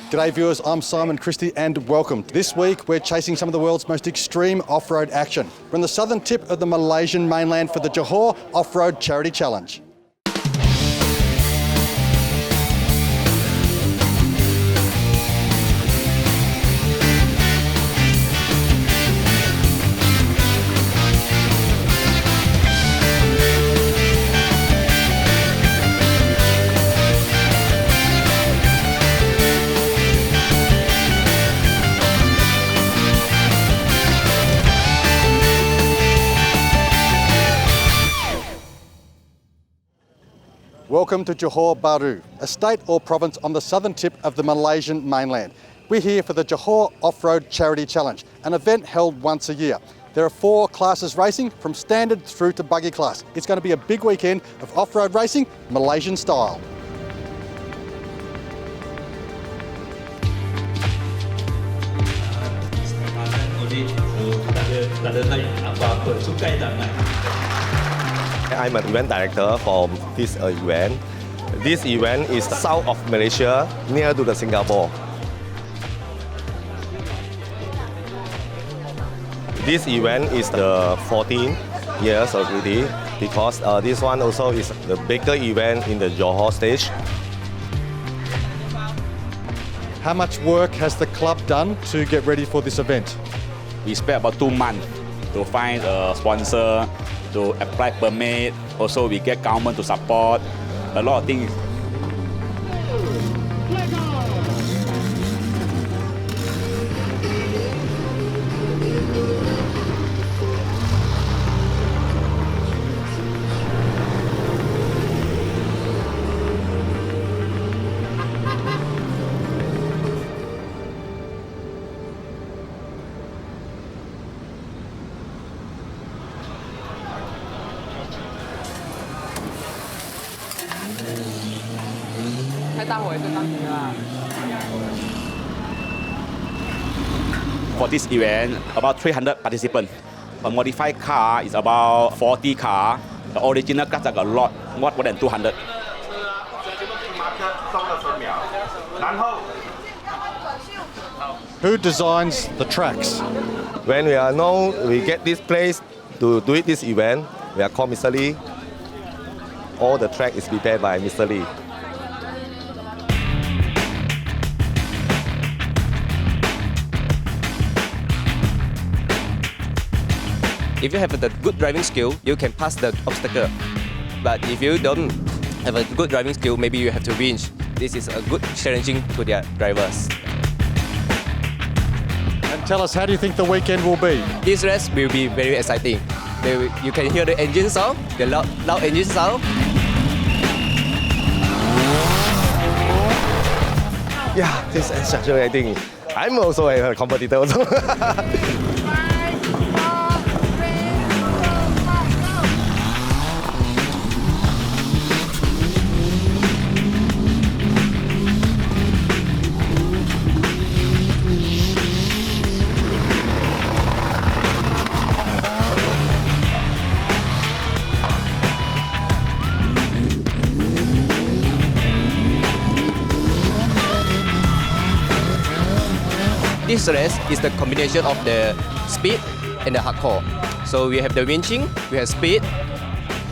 G'day viewers, I'm Simon Christie and welcome. This week we're chasing some of the world's most extreme off-road action. We're on the southern tip of the Malaysian mainland for the Johor Offroad Charity Challenge. Welcome to Johor Bahru, a state or province on the southern tip of the Malaysian mainland. We're here for the Johor Offroad Charity Challenge, an event held once a year. There are 4 classes racing, from standard through to buggy class. It's going to be a big weekend of off-road racing, Malaysian style. I'm an event director for this event. This event is south of Malaysia, near to the Singapore. This event is the 14th years already because this one also is the bigger event in the Johor stage. How much work has the club done to get ready for this event? We spent about 2 months to find a sponsor, to apply permit. Also, we get government to support a lot of things. For this event, about 300 participants. A modified car is about 40 cars. The original cars are a lot, more than 200. Who designs the tracks? When we get this place to do this event, we are called Mr. Lee. All the track is prepared by Mr. Lee. If you have the good driving skill, you can pass the obstacle. But if you don't have a good driving skill, maybe you have to winch. This is a good challenging to their drivers. And tell us, how do you think the weekend will be? This race will be very exciting. You can hear the engine sound, the loud engine sound. Yeah, this is exciting. I'm also a competitor also. This race is the combination of the speed and the hardcore. So we have the winching, we have speed,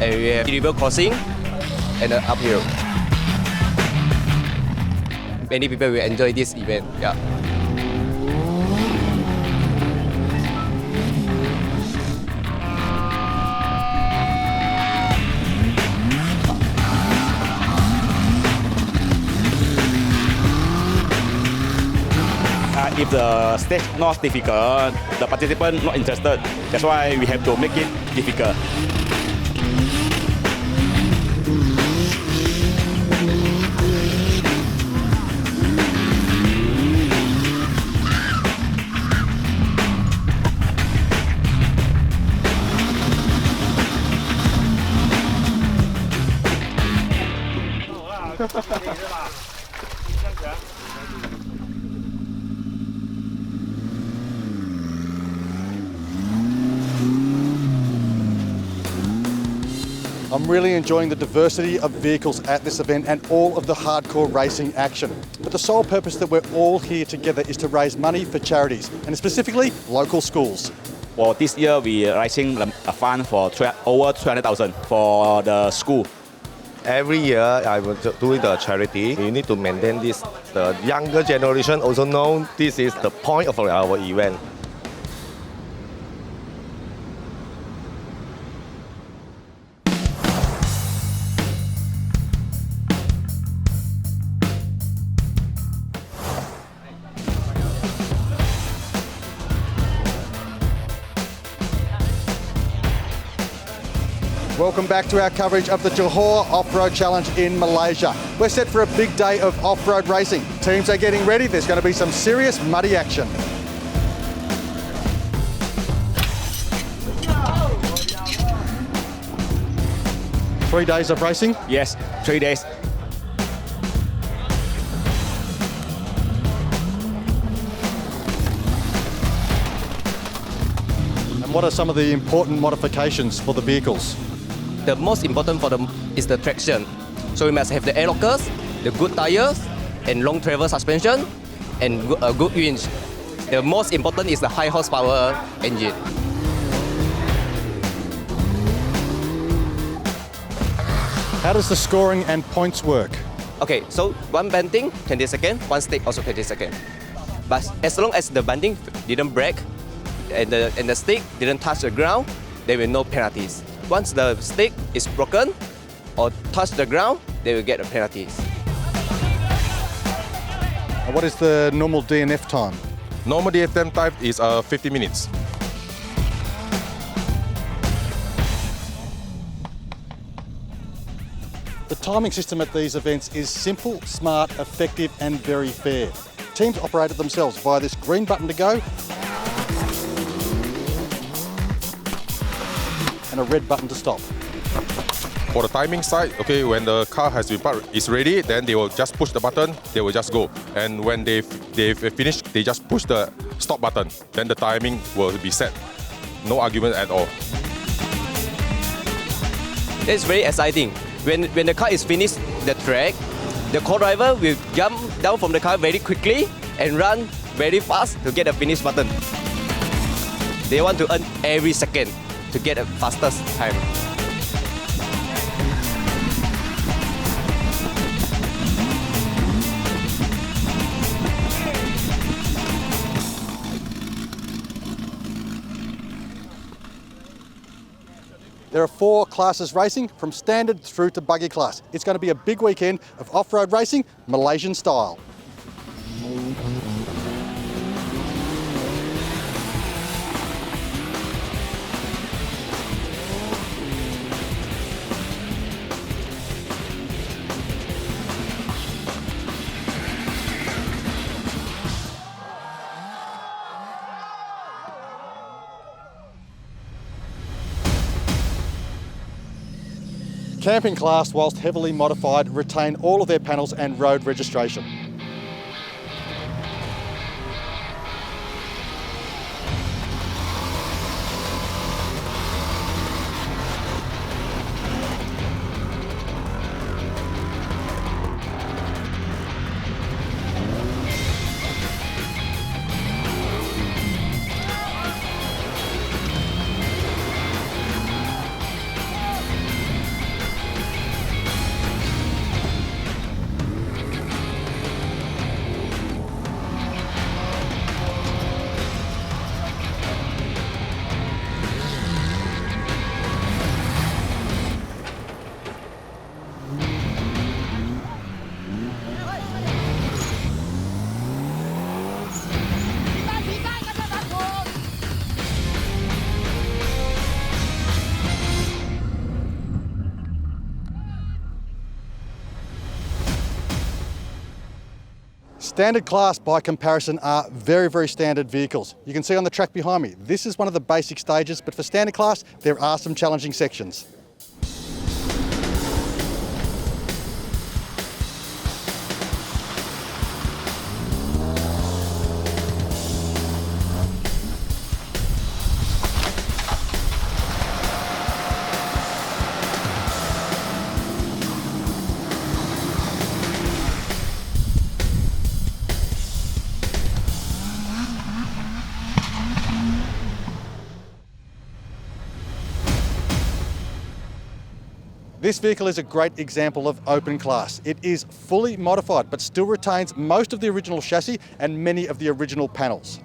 and we have river crossing and the uphill. Many people will enjoy this event. Yeah. If the stage not difficult, the participant not interested. That's why we have to make it difficult. I'm really enjoying the diversity of vehicles at this event and all of the hardcore racing action. But the sole purpose that we're all here together is to raise money for charities, and specifically local schools. For this year, we are raising a fund for over 200,000 for the school. Every year I was doing the charity. We need to maintain this. The younger generation also know this is the point of our event. Welcome back to our coverage of the Johor Offroad Challenge in Malaysia. We're set for a big day of off-road racing. Teams are getting ready. There's going to be some serious muddy action. Three days of racing? Yes, 3 days. And what are some of the important modifications for the vehicles? The most important for them is the traction. So we must have the air lockers, the good tires, and long travel suspension, and a good winch. The most important is the high horsepower engine. How does the scoring and points work? Okay, so one bending, 20 seconds, one stick also 20 seconds. But as long as the bending didn't break and the stick didn't touch the ground, there will be no penalties. Once the stick is broken or touch the ground, they will get a penalties. And what is the normal DNF time? Normal DFM time is 50 minutes. The timing system at these events is simple, smart, effective and very fair. Teams operate it themselves via this green button to go and a red button to stop. For the timing side, okay, when the car is ready, then they will just push the button, they will just go. And when they've finished, they just push the stop button. Then the timing will be set. No argument at all. It's very exciting. When the car is finished the track, the co-driver will jump down from the car very quickly and run very fast to get the finish button. They want to earn every second to get the fastest time. There are 4 classes racing, from standard through to buggy class. It's going to be a big weekend of off-road racing, Malaysian style. Camping class, whilst heavily modified, retain all of their panels and road registration. Standard class, by comparison, are very, very standard vehicles. You can see on the track behind me, this is one of the basic stages, but for standard class, there are some challenging sections. This vehicle is a great example of open class. It is fully modified but still retains most of the original chassis and many of the original panels.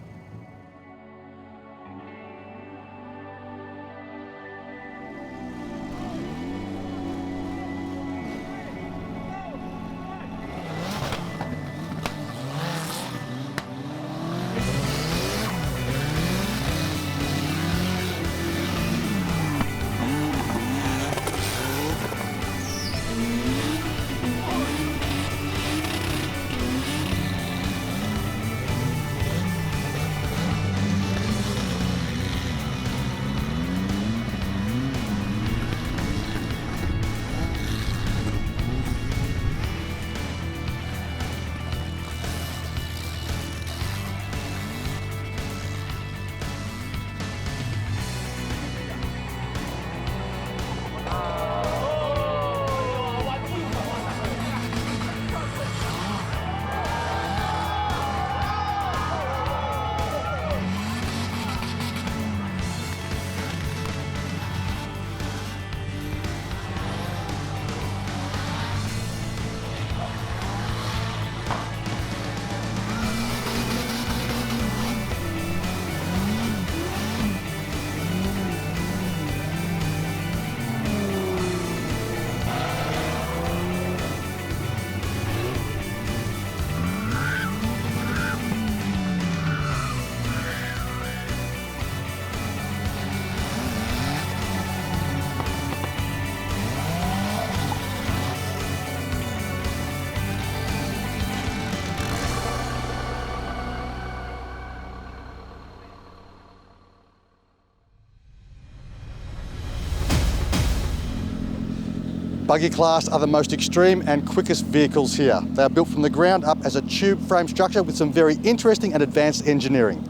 Buggy class are the most extreme and quickest vehicles here. They are built from the ground up as a tube frame structure with some very interesting and advanced engineering.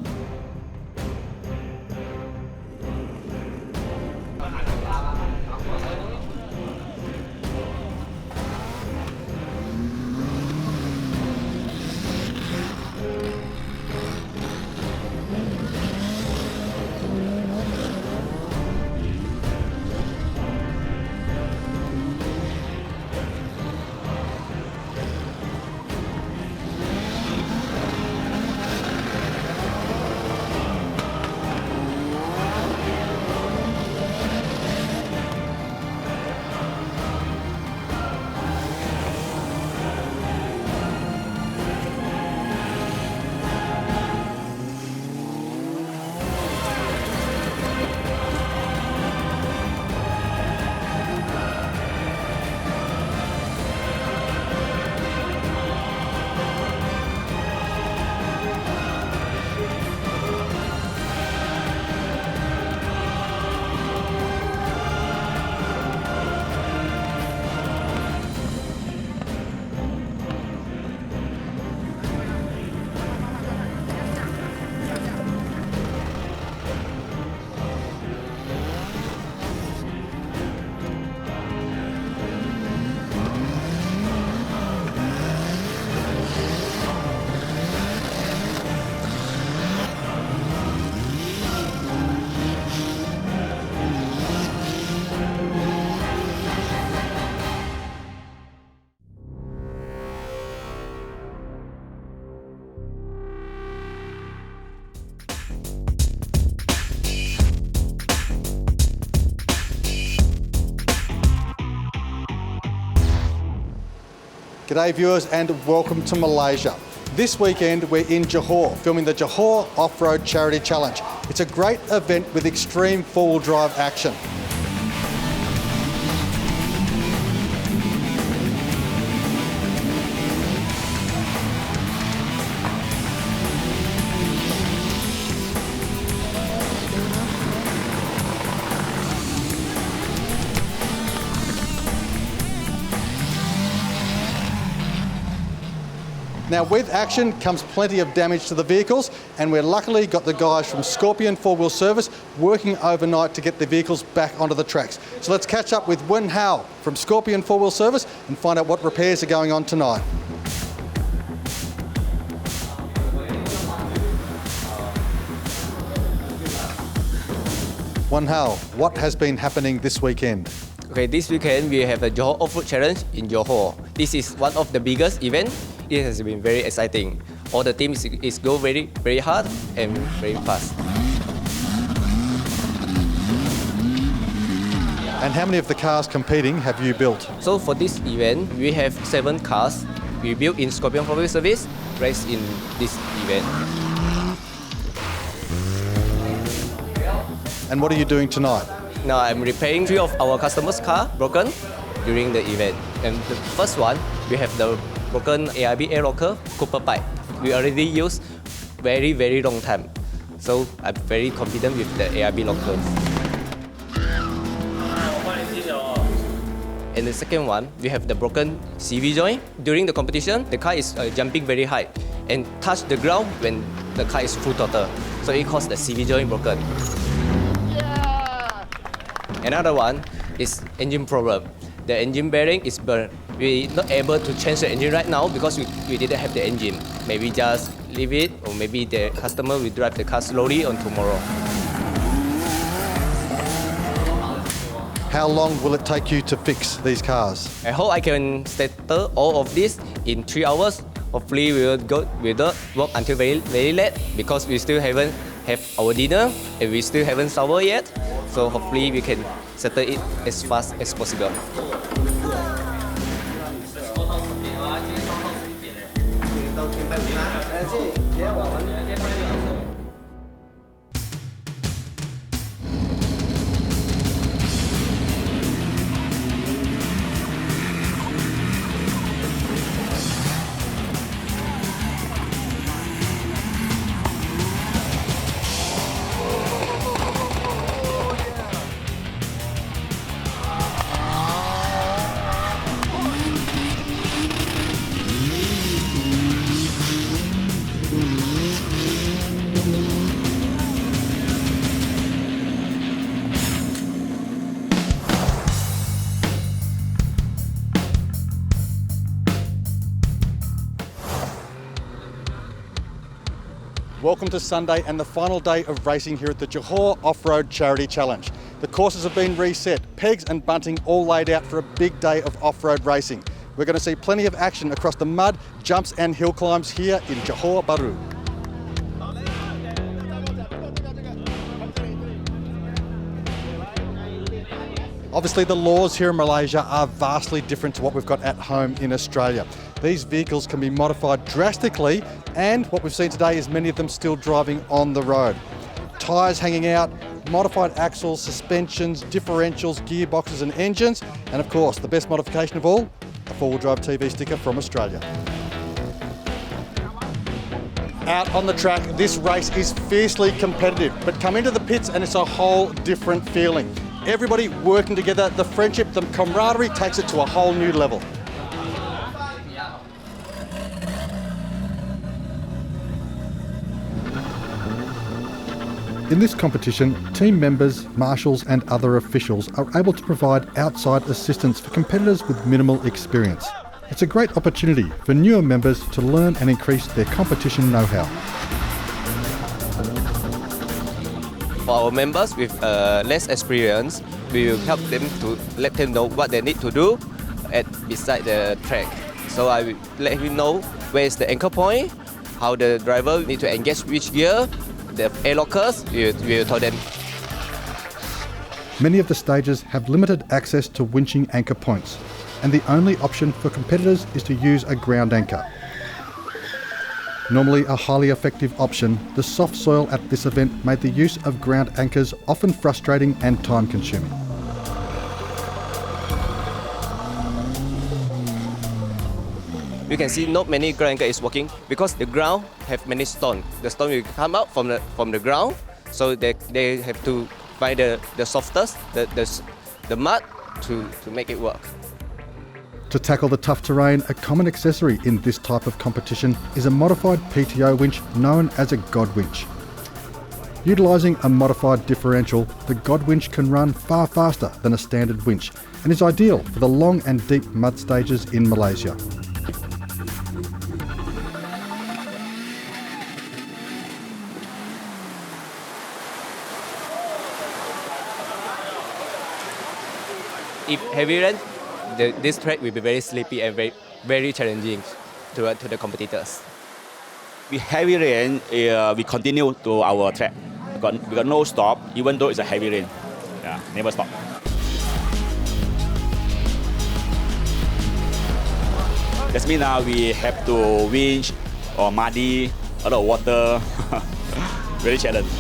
G'day viewers and welcome to Malaysia. This weekend we're in Johor filming the Johor Offroad Charity Challenge. It's a great event with extreme four-wheel drive action. Now with action comes plenty of damage to the vehicles, and we're luckily got the guys from Scorpion 4-wheel service working overnight to get the vehicles back onto the tracks. So let's catch up with Wen Hao from Scorpion 4-wheel service and find out what repairs are going on tonight. Wen Hao, what has been happening this weekend? Okay, this weekend we have the Johor Offroad Challenge in Johor. This is one of the biggest events. It has been very exciting. All the teams is go very hard and very fast. And how many of the cars competing have you built? So for this event, we have 7 cars we built in Scorpion Public Service, race in this event. And what are you doing tonight? Now I'm repairing 3 of our customers' car broken during the event. And the first one, we have the broken ARB air locker copper pipe. We already used very long time. So I'm very confident with the ARB lockers. And the second one, we have the broken CV joint. During the competition, the car is jumping very high and touch the ground when the car is full throttle. So it caused the CV joint broken. Another one is engine problem. The engine bearing is burned. We're not able to change the engine right now because we didn't have the engine. Maybe just leave it, or maybe the customer will drive the car slowly on tomorrow. How long will it take you to fix these cars? I hope I can settle all of this in 3 hours. Hopefully we will not work until very late because we still haven't have our dinner and we still haven't showered yet. So hopefully we can settle it as fast as possible. Welcome to Sunday and the final day of racing here at the Johor Offroad Charity Challenge. The courses have been reset, pegs and bunting all laid out for a big day of off-road racing. We're going to see plenty of action across the mud, jumps and hill climbs here in Johor Bahru. Obviously the laws here in Malaysia are vastly different to what we've got at home in Australia. These vehicles can be modified drastically, and what we've seen today is many of them still driving on the road. Tyres hanging out, modified axles, suspensions, differentials, gearboxes and engines, and of course the best modification of all, a four-wheel drive TV sticker from Australia. Out on the track, this race is fiercely competitive, but come into the pits and it's a whole different feeling. Everybody working together, the friendship, the camaraderie takes it to a whole new level. In this competition, team members, marshals and other officials are able to provide outside assistance for competitors with minimal experience. It's a great opportunity for newer members to learn and increase their competition know-how. For our members with less experience, we will help them to let them know what they need to do beside the track. So I will let him know where is the anchor point, how the driver need to engage which gear, the air lockers, we will tell them. Many of the stages have limited access to winching anchor points, and the only option for competitors is to use a ground anchor. Normally a highly effective option, the soft soil at this event made the use of ground anchors often frustrating and time-consuming. You can see not many ground anchor is working because the ground have many stones. The stone will come out from the ground, so they have to find the softest, the mud to make it work. To tackle the tough terrain, a common accessory in this type of competition is a modified PTO winch known as a God winch. Utilising a modified differential, the God winch can run far faster than a standard winch and is ideal for the long and deep mud stages in Malaysia. if heavy rain, this track will be very sleepy and very challenging to the competitors. With heavy rain, we continue to our track. We got no stop, even though it's a heavy rain. Yeah, never stop. That means now we have to winch or muddy, a lot of water. Very challenging.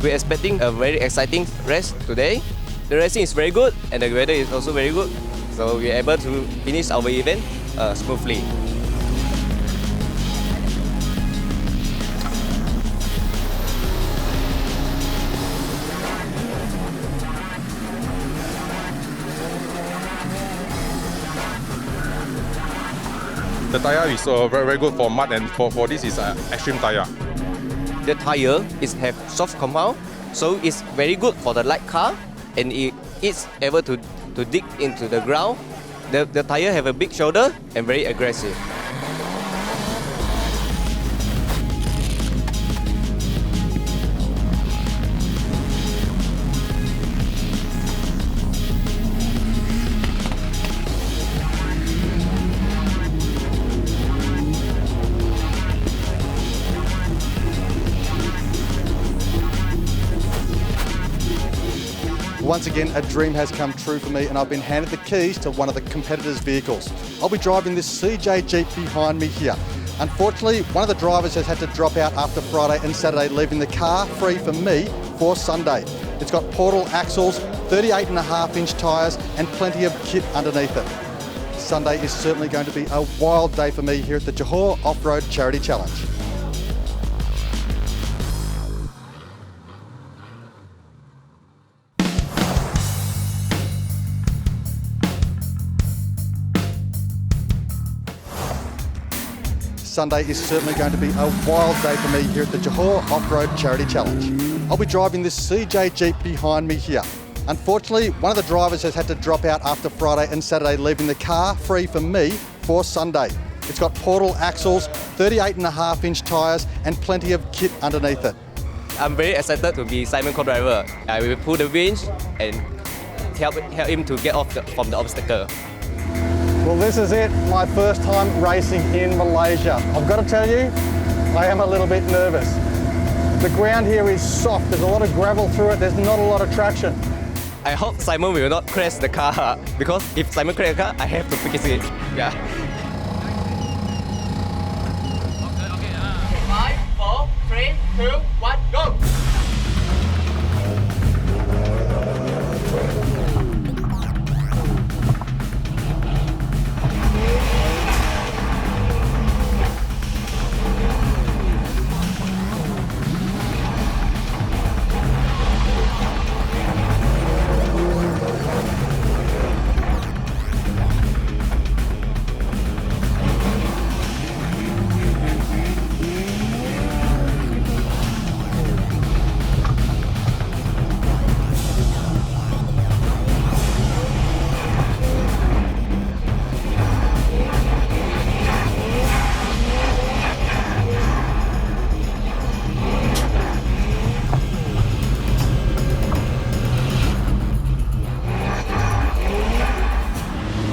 We're expecting a very exciting race today. The racing is very good and the weather is also very good. So we're able to finish our event smoothly. The tire is very good for mud, and for this is an extreme tire. The tire have soft compound, so it's very good for the light car, and it's able to dig into the ground. The tire have a big shoulder and very aggressive. Once again, a dream has come true for me and I've been handed the keys to one of the competitors' vehicles. I'll be driving this CJ Jeep behind me here. Unfortunately, one of the drivers has had to drop out after Friday and Saturday, leaving the car free for me for Sunday. It's got portal axles, 38.5-inch tyres and plenty of kit underneath it. Sunday is certainly going to be a wild day for me here at the Johor Offroad Charity Challenge. Sunday is certainly going to be a wild day for me here at the Johor Offroad Charity Challenge. I'll be driving this CJ Jeep behind me here. Unfortunately, one of the drivers has had to drop out after Friday and Saturday, leaving the car free for me for Sunday. It's got portal axles, 38.5-inch tyres and plenty of kit underneath it. I'm very excited to be Simon co-driver. I will pull the winch and help him to get off from the obstacle. Well, this is it, my first time racing in Malaysia. I've got to tell you, I am a little bit nervous. The ground here is soft, there's a lot of gravel through it, there's not a lot of traction. I hope Simon will not crash the car, because if Simon crashes the car, I have to fix it. Yeah. 5, 4, 3, 2, 1, go!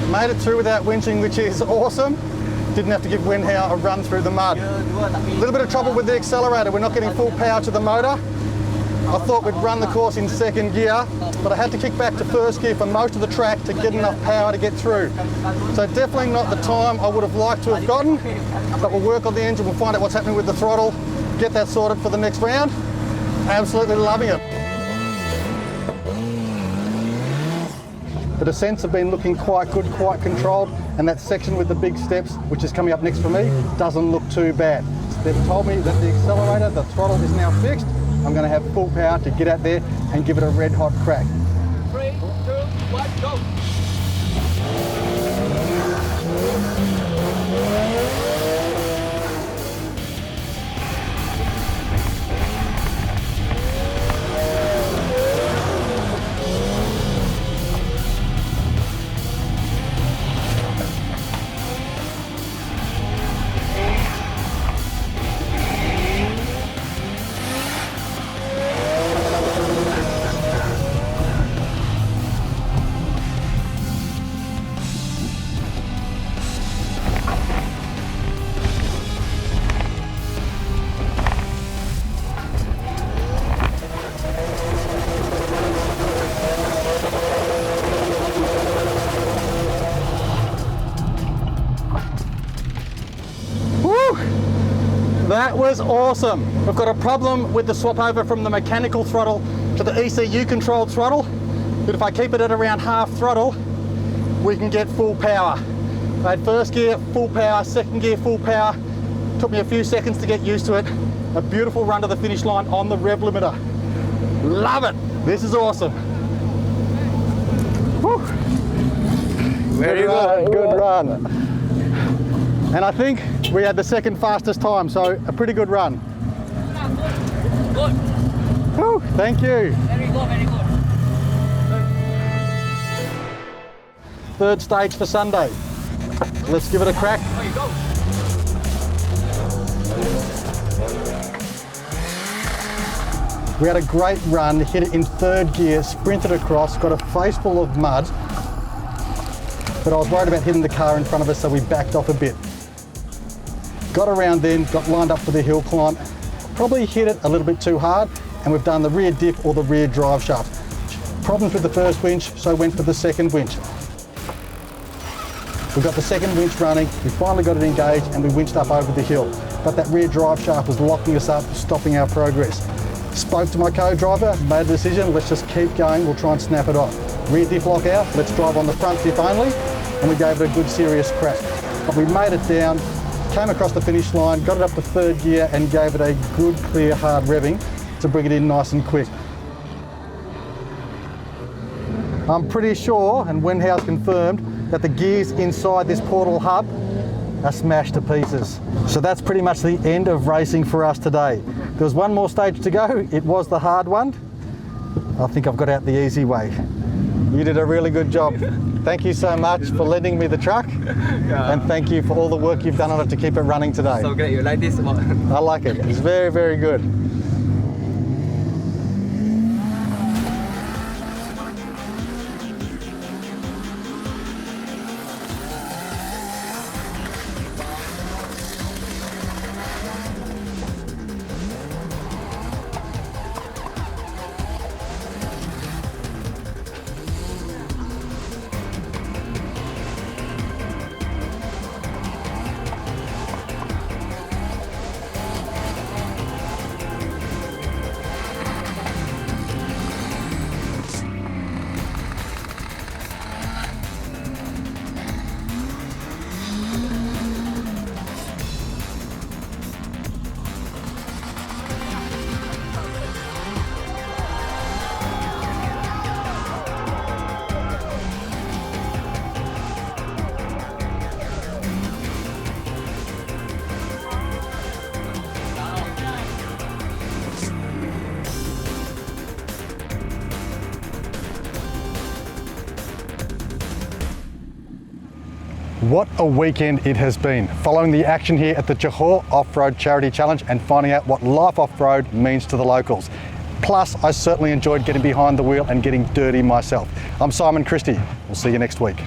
Made it through without winching, which is awesome. Didn't have to give Wen Hao a run through the mud. A little bit of trouble with the accelerator. We're not getting full power to the motor. I thought we'd run the course in second gear, but I had to kick back to first gear for most of the track to get enough power to get through. So definitely not the time I would have liked to have gotten, but we'll work on the engine, we'll find out what's happening with the throttle, get that sorted for the next round. Absolutely loving it. The descents have been looking quite good, quite controlled, and that section with the big steps, which is coming up next for me, doesn't look too bad. They've told me that the accelerator, the throttle is now fixed. I'm going to have full power to get out there and give it a red hot crack. 3, 2, 1, go! That was awesome. We've got a problem with the swap over from the mechanical throttle to the ECU controlled throttle, but if I keep it at around half throttle, we can get full power. I had first gear, full power, second gear, full power. Took me a few seconds to get used to it. A beautiful run to the finish line on the rev limiter. Love it. This is awesome. Woo. Very good. Good run. And I think we had the second fastest time, so a pretty good run. Good. Woo. Thank you. Very good, very good. Third stage for Sunday. Let's give it a crack. There you go. We had a great run, hit it in third gear, sprinted across, got a face full of mud, but I was worried about hitting the car in front of us, so we backed off a bit. Got around then, got lined up for the hill climb, probably hit it a little bit too hard, and we've done the rear diff or the rear drive shaft. Problems with the first winch, so went for the second winch. We got the second winch running, we finally got it engaged, and we winched up over the hill. But that rear drive shaft was locking us up, stopping our progress. Spoke to my co-driver, made a decision, let's just keep going, we'll try and snap it off. Rear diff lock out, let's drive on the front diff only, and we gave it a good serious crack. But we made it down, came across the finish line, got it up to third gear and gave it a good, clear, hard revving to bring it in nice and quick. I'm pretty sure, and Wen Hao's confirmed, that the gears inside this portal hub are smashed to pieces. So that's pretty much the end of racing for us today. There was one more stage to go. It was the hard one. I think I've got out the easy way. You did a really good job. Thank you so much for lending me the truck, and thank you for all the work you've done on it to keep it running today. So great, you like this one? I like it. It's very, very good. What a weekend it has been, following the action here at the Johor Offroad Charity Challenge and finding out what life off-road means to the locals. Plus, I certainly enjoyed getting behind the wheel and getting dirty myself. I'm Simon Christie. We'll see you next week.